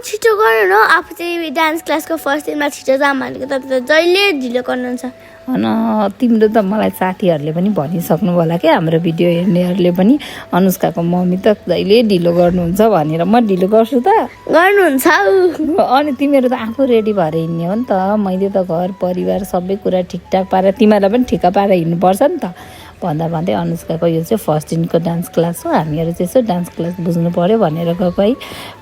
छिटो गर्नु न आफू चाहिँ डान्स क्लासको फर्स्ट दिनमा छिटो जाम भनेको तपाईँ त जहिले ढिलो गर्नुहुन्छ होइन तिम्रो त मलाई साथीहरूले पनि भनिसक्नु होला क्या हाम्रो भिडियो हेर्नेहरूले पनि अनुष्काको मम्मी त जहिले ढिलो गर्नुहुन्छ भनेर म ढिलो गर्छु त गर्नुहुन्छ अनि तिमीहरू त आफू रेडी भएर हिँड्ने हो नि त मैले त घर परिवार सबै कुरा ठिकठाक पारेर तिमीहरूलाई पनि ठिक्क पारेर हिँड्नुपर्छ नि त भन्दा भन्दै अनुष्काको यो चाहिँ फर्स्ट दिनको डान्स क्लास हो हामीहरू चाहिँ यसो डान्स क्लास बुझ्नु पऱ्यो भनेर गएको है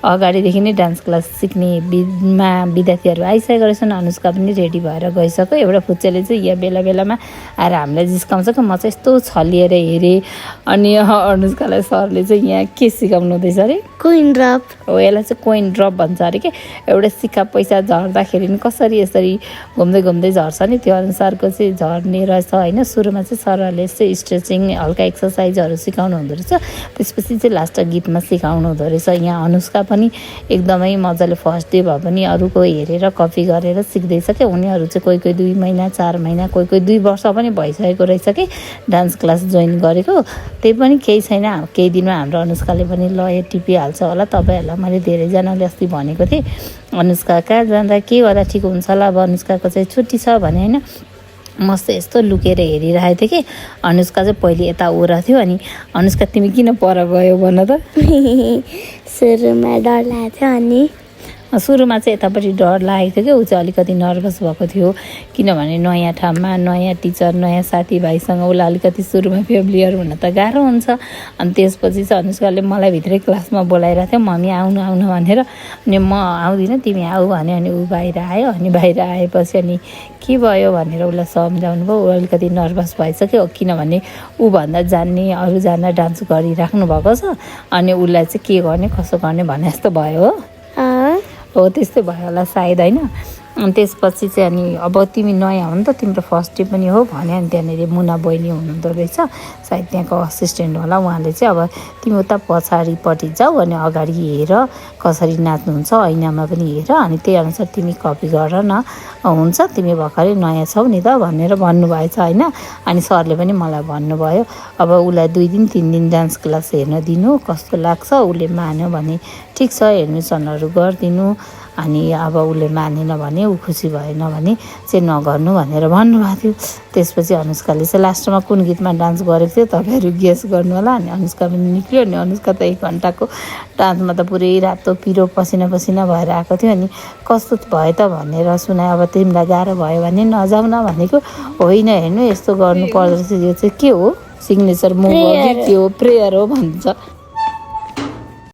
अगाडिदेखि नै डान्स क्लास सिक्ने विद्यार्थीहरू आइसकेको रहेछन् अनुष्का पनि रेडी भएर गइसक्यो एउटा फुच्चेले चाहिँ यहाँ बेला बेलामा आएर हामीलाई जिस्काउँछ कि म चाहिँ यस्तो छलिएर हेरेँ अनि अनुष्कालाई सरले चाहिँ यहाँ के सिकाउनु हुँदैछ अरे कोइन ड्रप हो यसलाई चाहिँ कोइन ड्रप भन्छ अरे के एउटा सिक्का पैसा झर्दाखेरि नि कसरी यसरी घुम्दै घुम्दै झर्छ नि त्यो अनुसारको चाहिँ झर्ने रहेछ होइन सुरुमा चाहिँ सरहरूले चाहिँ स्ट्रेचिङ हल्का एक्सर्साइजहरू सिकाउनु हुँदो रहेछ त्यसपछि चाहिँ लास्ट गीतमा सिकाउनु हुँदो रहेछ यहाँ अनुष्का पनि एकदमै मजाले फर्स्ट डे भए पनि अरूको हेरेर कपी गरेर सिक्दैछ क्या उनीहरू चाहिँ कोही कोही 2 महिना 4 महिना कोही कोही 2 वर्ष पनि भइसकेको रहेछ कि डान्स क्लास जोइन गरेको त्यही पनि केही छैन केही दिनमा हाम्रो अनुष्काले पनि ल यो टिपिहाल्छ होला तपाईँहरूलाई मैले धेरैजनाले अस्ति भनेको थिएँ अनुष्का कहाँ जाँदा के गर्दा ठिक हुन्छ होला अब अनुष्काको चाहिँ छुट्टी छ भने होइन म चाहिँ यस्तो लुकेर हेरिरहेको थिएँ कि अनुष्का चाहिँ पहिले यता ओरा थियो अनि अनुष्का तिमी किन पर गयो भन त सुरुमा डर लागेको थियो अनि सुरुमा चाहिँ यतापट्टि डर लागेको थियो कि ऊ चाहिँ अलिकति नर्भस भएको थियो किनभने नयाँ ठाउँमा नयाँ टिचर नयाँ साथीभाइसँग उसलाई अलिकति सुरुमा फेमिलियर हुन त गाह्रो हुन्छ अनि त्यसपछि चाहिँ अनुष्काले मलाई भित्रै क्लासमा बोलाइरहेको थियो मम्मी आउनु आउनु भनेर अनि म आउँदिनँ तिमी आऊ भने अनि ऊ बाहिर आयो अनि बाहिर आएपछि अनि के भयो भनेर उसलाई सम्झाउनु भयो ऊ अलिकति नर्भस भएछ कि किनभने ऊभन्दा जान्ने अरूजना डान्स गरिराख्नु भएको छ अनि उसलाई चाहिँ के गर्ने कसो गर्ने भने जस्तो भयो हो त्यस्तै भयो होला सायद होइन अनि त्यसपछि चाहिँ अनि अब तिमी नयाँ हो नि त तिम्रो फर्स्ट डे पनि हो भने अनि त्यहाँनिर मुना बहिनी हुनुहुँदो रहेछ सायद त्यहाँको असिस्टेन्ट होला उहाँले चाहिँ अब तिमी उता पछाडिपट्टि जाऊ अनि अगाडि हेर कसरी नाच्नुहुन्छ ऐनामा पनि हेर अनि त्यही अनुसार तिमी कपी गर न हुन्छ तिमी भर्खरै नयाँ छौ नि त भनेर भन्नुभएछ होइन अनि सरले पनि मलाई भन्नुभयो अब उसलाई 2 दिन 3 दिन डान्स क्लास हेर्न दिनु कस्तो लाग्छ उसले मान्यो भने ठिक छ एडमिसनहरू गरिदिनु अनि अब उसले मानेन भने ऊ खुसी भएन भने चाहिँ नगर्नु भनेर भन्नुभएको थियो त्यसपछि अनुष्काले चाहिँ लास्टमा कुन गीतमा डान्स गरेको थियो तपाईँहरू गेस गर्नु होला अनि अनुष्का पनि निक्ल्यो अनि अनुष्का त 1 घन्टाको डान्समा त पुरै रातो पिरो पसिना पसिना भएर आएको थियो अनि कस्तो भयो त भनेर सुनायो अब तिमीलाई गाह्रो भयो भने नजाऊ न भनेको होइन हेर्नु यस्तो गर्नु पर्दो रहेछ यो चाहिँ के हो सिग्नेचर मुभ हो के हो प्रेयर हो भन्छ